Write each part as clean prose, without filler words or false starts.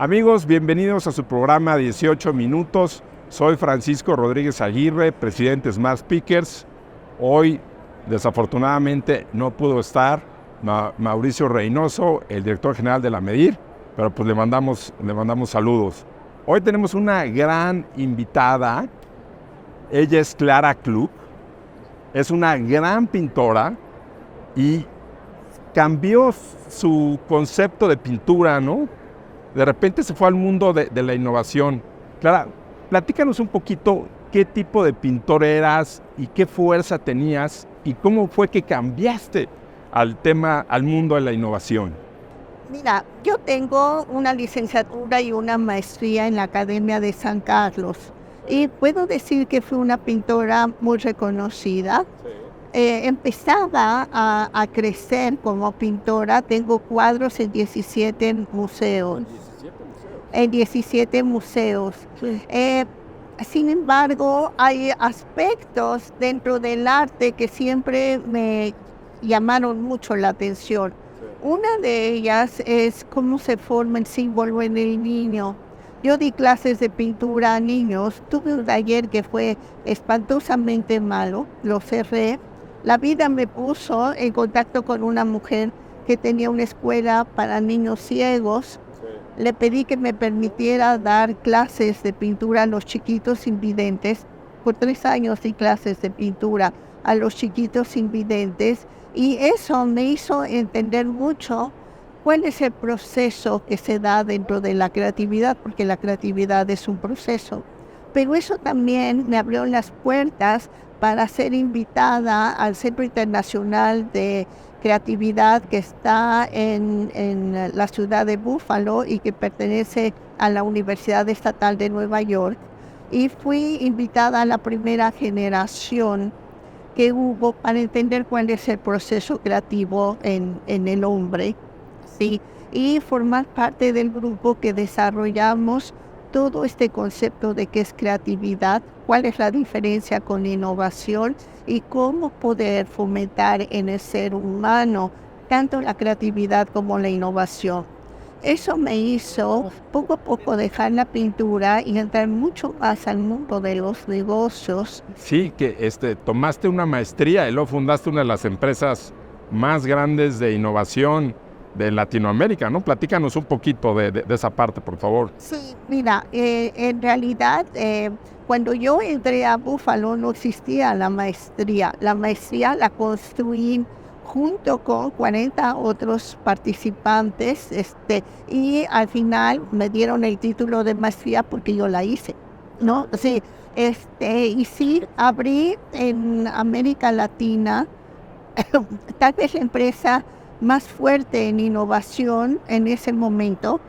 Amigos, bienvenidos a su programa 18 Minutos. Soy Francisco Rodríguez Aguirre, presidente Smart Speakers. Hoy, desafortunadamente, no pudo estar Mauricio Reynoso, el director general de la MEDIR, pero pues le mandamos saludos. Hoy tenemos una gran invitada. Ella es Clara Klug. Es una gran pintora y cambió su concepto de pintura, ¿no? De repente se fue al mundo de la innovación. Clara, platícanos un poquito qué tipo de pintor eras y qué fuerza tenías y cómo fue que cambiaste al mundo de la innovación. Mira, yo tengo una licenciatura y una maestría en la Academia de San Carlos y puedo decir que fui una pintora muy reconocida. Empezaba a crecer como pintora, tengo cuadros en 17 museos. En 17 museos. Sí. Sin embargo, hay aspectos dentro del arte que siempre me llamaron mucho la atención. Una de ellas es cómo se forma el símbolo en el niño. Yo di clases de pintura a niños, tuve un taller que fue espantosamente malo, lo cerré. La vida me puso en contacto con una mujer que tenía una escuela para niños ciegos. Le pedí que me permitiera dar clases de pintura a los chiquitos invidentes. Por 3 años di clases de pintura a los chiquitos invidentes y eso me hizo entender mucho cuál es el proceso que se da dentro de la creatividad, porque la creatividad es un proceso. Pero eso también me abrió las puertas para ser invitada al Centro Internacional de Creatividad que está en la ciudad de Buffalo y que pertenece a la Universidad Estatal de Nueva York. Y fui invitada a la primera generación que hubo para entender cuál es el proceso creativo en el hombre, ¿sí? Y formar parte del grupo que desarrollamos todo este concepto de qué es creatividad, cuál es la diferencia con innovación y cómo poder fomentar en el ser humano tanto la creatividad como la innovación. Eso me hizo poco a poco dejar la pintura y entrar mucho más al mundo de los negocios. Sí, que tomaste una maestría y luego fundaste una de las empresas más grandes de innovación de Latinoamérica, ¿no? Platícanos un poquito de esa parte, por favor. Sí, mira, en realidad cuando yo entré a Buffalo no existía la maestría. La maestría la construí junto con 40 otros participantes y al final me dieron el título de maestría porque yo la hice, ¿no? Sí, y sí, abrí en América Latina tal vez la empresa más fuerte en innovación en ese momento.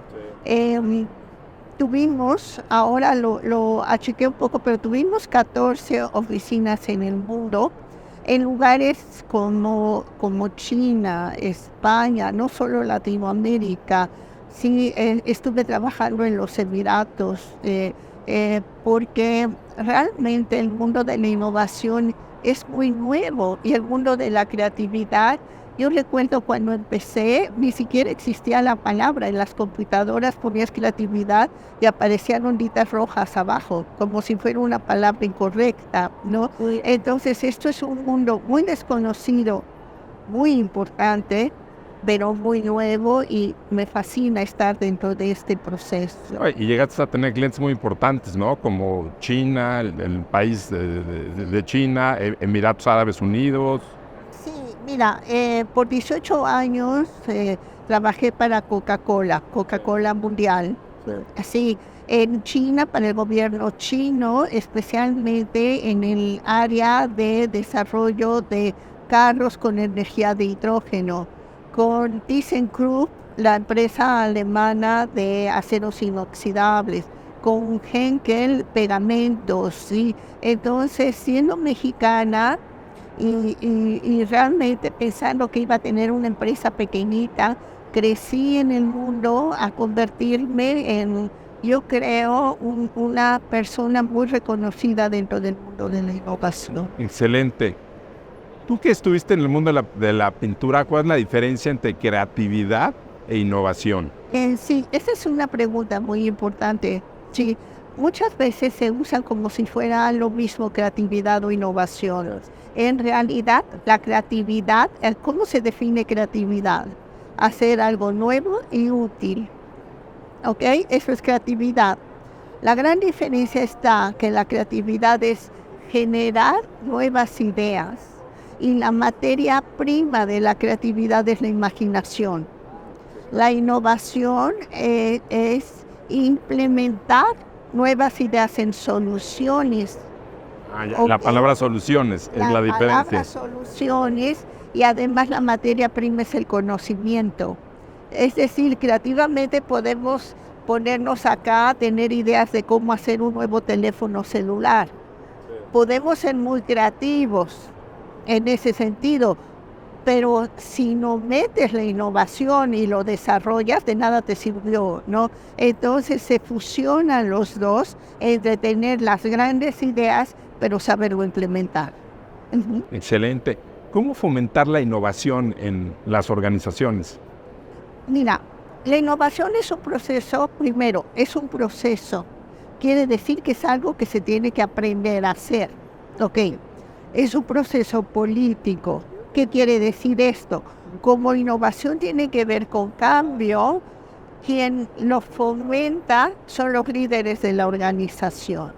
Tuvimos, ahora lo achiqué un poco, pero tuvimos 14 oficinas en el mundo, en lugares como China, España, no solo Latinoamérica. Sí, estuve trabajando en los Emiratos, porque realmente el mundo de la innovación es muy nuevo y el mundo de la creatividad. Yo recuerdo cuando empecé, ni siquiera existía la palabra. En las computadoras ponías creatividad y aparecían onditas rojas abajo, como si fuera una palabra incorrecta, ¿no? Entonces, esto es un mundo muy desconocido, muy importante, pero muy nuevo y me fascina estar dentro de este proceso. Y llegaste a tener clientes muy importantes, ¿no? Como China, el país de China, Emiratos Árabes Unidos. Sí, mira, por 18 años trabajé para Coca-Cola Mundial. Sí, en China, para el gobierno chino, especialmente en el área de desarrollo de carros con energía de hidrógeno. Con ThyssenKrupp, la empresa alemana de aceros inoxidables. Con Henkel, pegamentos, ¿sí? Entonces, siendo mexicana, y realmente pensando que iba a tener una empresa pequeñita, crecí en el mundo a convertirme en, yo creo, una persona muy reconocida dentro del mundo de la innovación. Excelente. Tú que estuviste en el mundo de la pintura, ¿cuál es la diferencia entre creatividad e innovación? Sí, esa es una pregunta muy importante. Sí, muchas veces se usan como si fuera lo mismo creatividad o innovación. En realidad, la creatividad, ¿cómo se define creatividad? Hacer algo nuevo y útil. ¿Ok? Eso es creatividad. La gran diferencia está que la creatividad es generar nuevas ideas y la materia prima de la creatividad es la imaginación. La innovación es implementar nuevas ideas en soluciones. La palabra soluciones es la diferencia. La palabra soluciones y además la materia prima es el conocimiento. Es decir, creativamente podemos ponernos acá a tener ideas de cómo hacer un nuevo teléfono celular. Podemos ser muy creativos en ese sentido, pero si no metes la innovación y lo desarrollas, de nada te sirvió, ¿no? Entonces se fusionan los dos entre tener las grandes ideas, pero saberlo implementar. Excelente. ¿Cómo fomentar la innovación en las organizaciones? Mira, la innovación es un proceso, primero, es un proceso. Quiere decir que es algo que se tiene que aprender a hacer. Ok, es un proceso político. ¿Qué quiere decir esto? Como innovación tiene que ver con cambio, quien lo fomenta son los líderes de la organización.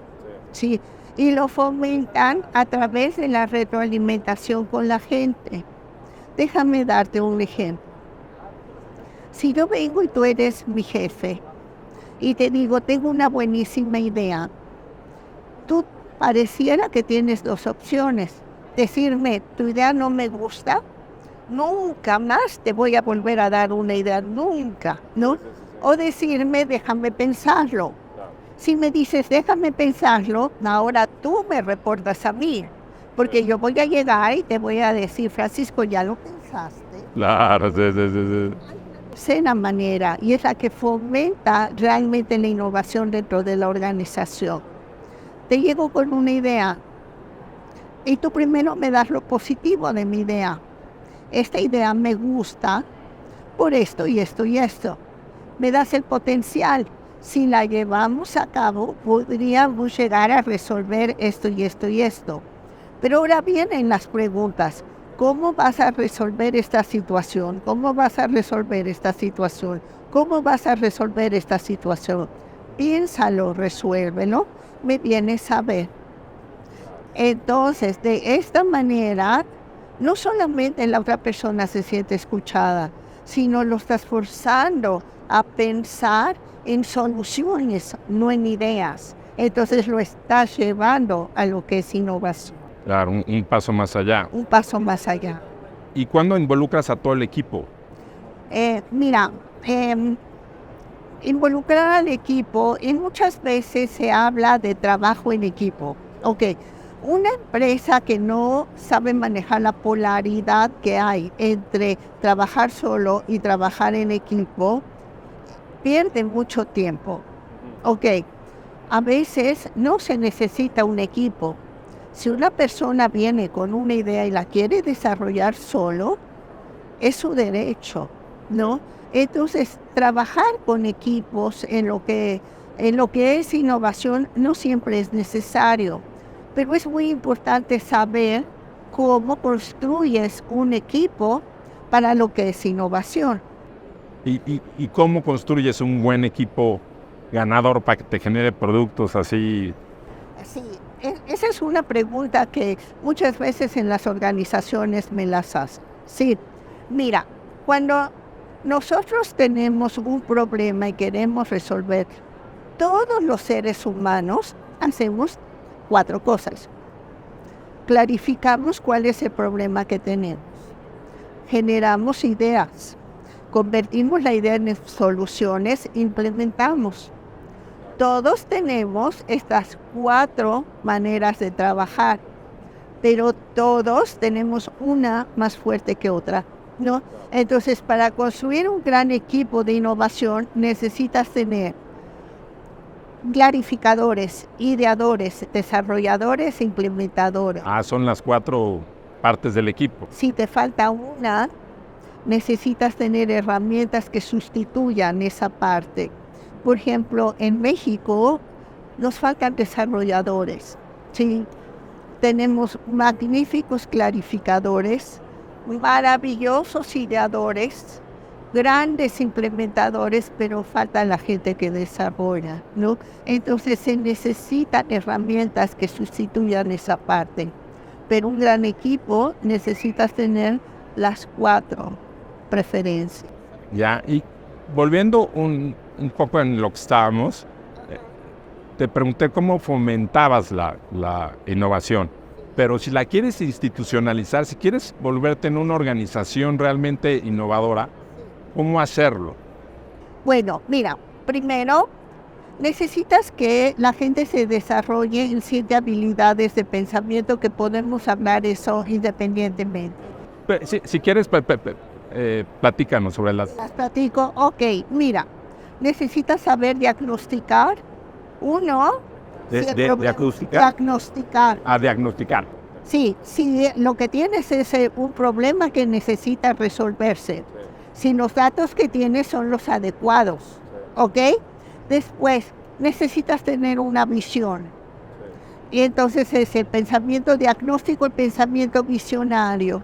¿Sí? Y lo fomentan a través de la retroalimentación con la gente. Déjame darte un ejemplo. Si yo vengo y tú eres mi jefe y te digo, tengo una buenísima idea, tú pareciera que tienes dos opciones. Decirme, tu idea no me gusta, nunca más te voy a volver a dar una idea, nunca, ¿no? O decirme, déjame pensarlo. Si me dices, déjame pensarlo, ahora tú me reportas a mí, porque yo voy a llegar y te voy a decir, Francisco, ¿ya lo pensaste? Claro, sí. Cena manera, y es la que fomenta realmente la innovación dentro de la organización. Te llego con una idea y tú primero me das lo positivo de mi idea. Esta idea me gusta por esto y esto y esto. Me das el potencial. Si la llevamos a cabo, podríamos llegar a resolver esto y esto y esto. Pero ahora vienen las preguntas. ¿Cómo vas a resolver esta situación? ¿Cómo vas a resolver esta situación? ¿Cómo vas a resolver esta situación? Piénsalo, resuélvelo, me vienes a ver. Entonces, de esta manera, no solamente la otra persona se siente escuchada, sino lo estás forzando a pensar en soluciones, no en ideas. Entonces lo estás llevando a lo que es innovación. Claro, un paso más allá. Un paso más allá. ¿Y cuándo involucras a todo el equipo? Involucrar al equipo, y muchas veces se habla de trabajo en equipo. Ok, una empresa que no sabe manejar la polaridad que hay entre trabajar solo y trabajar en equipo, pierde mucho tiempo. Ok, a veces no se necesita un equipo. Si una persona viene con una idea y la quiere desarrollar solo, es su derecho, ¿no? Entonces, trabajar con equipos en lo que es innovación no siempre es necesario, pero es muy importante saber cómo construyes un equipo para lo que es innovación. ¿Y cómo construyes un buen equipo ganador para que te genere productos así? Sí, esa es una pregunta que muchas veces en las organizaciones me las hacen. Sí, mira, cuando nosotros tenemos un problema y queremos resolver, todos los seres humanos hacemos 4 cosas. Clarificamos cuál es el problema que tenemos. Generamos ideas. Convertimos la idea en soluciones, implementamos. Todos tenemos estas 4 maneras de trabajar, pero todos tenemos una más fuerte que otra, ¿no? Entonces, para construir un gran equipo de innovación necesitas tener clarificadores, ideadores, desarrolladores e implementadores. Son las 4 partes del equipo. Si te falta una, necesitas tener herramientas que sustituyan esa parte. Por ejemplo, en México nos faltan desarrolladores, ¿sí? Tenemos magníficos clarificadores, maravillosos ideadores, grandes implementadores, pero falta la gente que desarrolla, ¿no? Entonces se necesitan herramientas que sustituyan esa parte. Pero un gran equipo necesitas tener las 4 preferencias. Ya, y volviendo un poco en lo que estábamos, te pregunté cómo fomentabas la innovación, pero si la quieres institucionalizar, si quieres volverte en una organización realmente innovadora, ¿cómo hacerlo? Bueno, mira, primero necesitas que la gente se desarrolle en 7 habilidades de pensamiento, que podemos hablar eso independientemente. Si quieres, platícanos sobre las... Las platico. Ok, mira, necesitas saber diagnosticar. Uno, ¿Diagnosticar? diagnosticar. Diagnosticar. Sí, si lo que tienes es un problema que necesita resolverse, si los datos que tienes son los adecuados, ¿ok? Después, necesitas tener una visión. Y entonces es el pensamiento diagnóstico, el pensamiento visionario.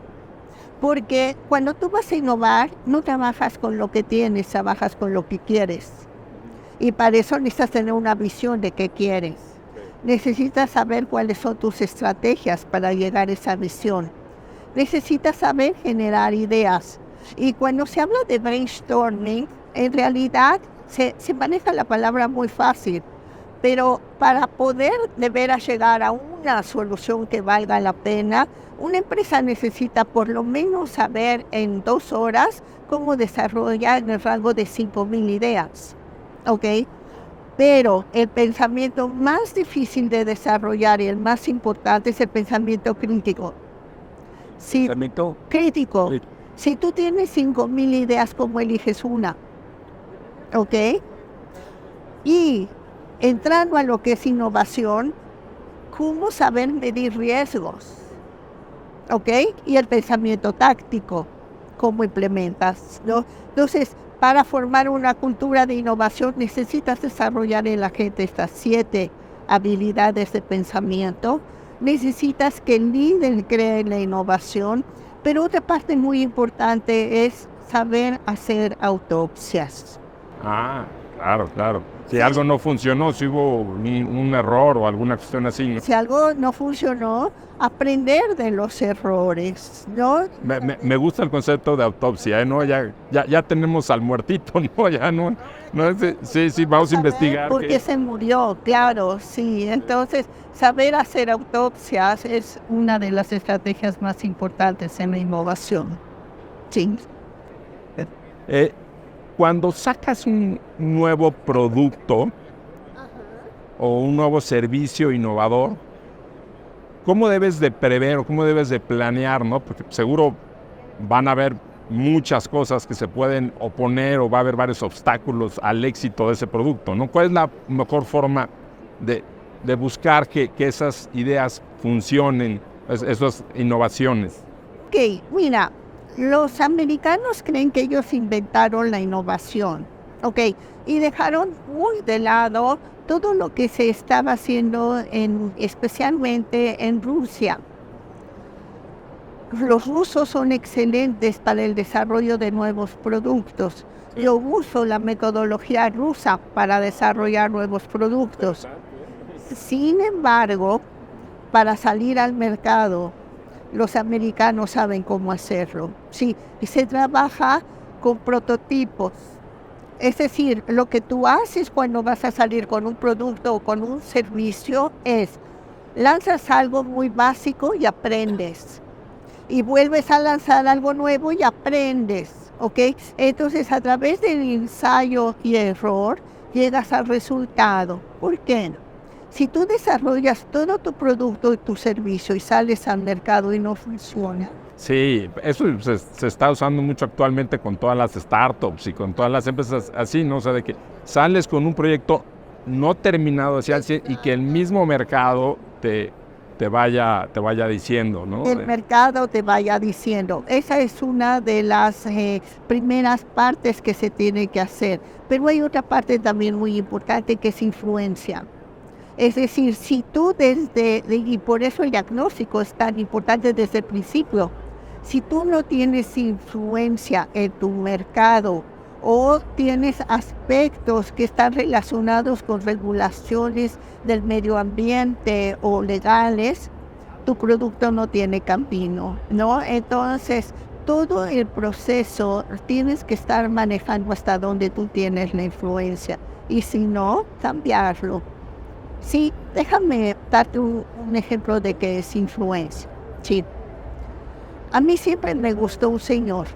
Porque cuando tú vas a innovar, no trabajas con lo que tienes, trabajas con lo que quieres. Y para eso necesitas tener una visión de qué quieres. Necesitas saber cuáles son tus estrategias para llegar a esa visión. Necesitas saber generar ideas. Y cuando se habla de brainstorming, en realidad se maneja la palabra muy fácil, pero para poder de veras llegar a una solución que valga la pena, una empresa necesita por lo menos saber en 2 horas cómo desarrollar en el rango de 5,000 ideas, ¿ok? Pero el pensamiento más difícil de desarrollar y el más importante es el pensamiento crítico. ¿Pensamiento? Crítico. Si tú tienes 5,000 ideas, ¿cómo eliges una? ¿Ok? Y entrando a lo que es innovación, ¿cómo saber medir riesgos? ¿Ok? Y el pensamiento táctico, ¿cómo implementas? ¿No? Entonces, para formar una cultura de innovación necesitas desarrollar en la gente estas 7 habilidades de pensamiento. Necesitas que el líder cree en la innovación. Pero otra parte muy importante es saber hacer autopsias. Claro. Si algo no funcionó, si hubo un error o alguna cuestión así, ¿no? Si algo no funcionó, aprender de los errores, ¿no? Me gusta el concepto de autopsia, ¿no? Ya tenemos al muertito, ¿no? Ya no sí, vamos a investigar. ¿Por qué se murió? Claro, sí. Entonces, saber hacer autopsias es una de las estrategias más importantes en la innovación. Sí. Cuando sacas un nuevo producto o un nuevo servicio innovador, ¿cómo debes de prever o cómo debes de planear, ¿no? Porque seguro van a haber muchas cosas que se pueden oponer o va a haber varios obstáculos al éxito de ese producto, ¿no? ¿Cuál es la mejor forma de buscar que esas ideas funcionen, esas innovaciones? Ok, mira, los americanos creen que ellos inventaron la innovación, ¿ok? Y dejaron muy de lado todo lo que se estaba haciendo especialmente en Rusia. Los rusos son excelentes para el desarrollo de nuevos productos. Yo uso la metodología rusa para desarrollar nuevos productos. Sin embargo, para salir al mercado, los americanos saben cómo hacerlo. Sí, y se trabaja con prototipos. Es decir, lo que tú haces cuando vas a salir con un producto o con un servicio es lanzas algo muy básico y aprendes. Y vuelves a lanzar algo nuevo y aprendes, ¿ok? Entonces, a través del ensayo y error, llegas al resultado. ¿Por qué no? Si tú desarrollas todo tu producto y tu servicio y sales al mercado y no funciona. Sí, eso se está usando mucho actualmente con todas las startups y con todas las empresas así, ¿no? O sea, de que sales con un proyecto no terminado y que el mismo mercado te te vaya diciendo, ¿no? El mercado te vaya diciendo. Esa es una de las primeras partes que se tiene que hacer. Pero hay otra parte también muy importante que es influencia. Es decir, si tú y por eso el diagnóstico es tan importante desde el principio, si tú no tienes influencia en tu mercado o tienes aspectos que están relacionados con regulaciones del medio ambiente o legales, tu producto no tiene camino, ¿no? Entonces, todo el proceso tienes que estar manejando hasta donde tú tienes la influencia y si no, cambiarlo. Sí, déjame darte un ejemplo de qué es influencia. Sí. A mí siempre me gustó un señor,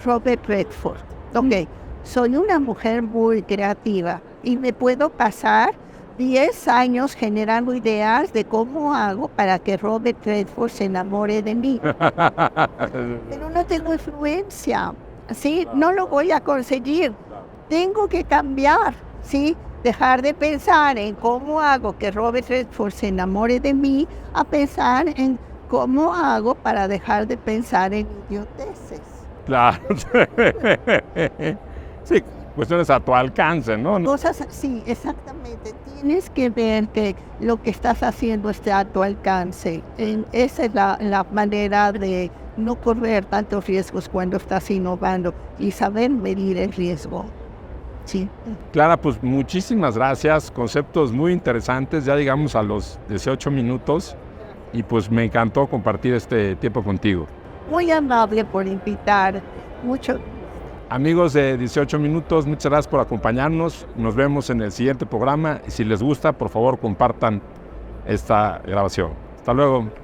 Robert Redford. Ok, soy una mujer muy creativa y me puedo pasar 10 años generando ideas de cómo hago para que Robert Redford se enamore de mí. Pero no tengo influencia, ¿sí? No lo voy a conseguir. Tengo que cambiar, ¿sí? Dejar de pensar en cómo hago que Robert Redford se enamore de mí a pensar en cómo hago para dejar de pensar en idioteces. Claro. Sí, cuestiones a tu alcance, ¿no? Cosas así, exactamente. Tienes que ver que lo que estás haciendo está a tu alcance. Esa es la manera de no correr tantos riesgos cuando estás innovando y saber medir el riesgo. Sí. Clara, pues muchísimas gracias, conceptos muy interesantes, ya llegamos a los 18 minutos y pues me encantó compartir este tiempo contigo. Muy amable por invitar, mucho. Amigos de 18 minutos, muchas gracias por acompañarnos, nos vemos en el siguiente programa y si les gusta, por favor compartan esta grabación. Hasta luego.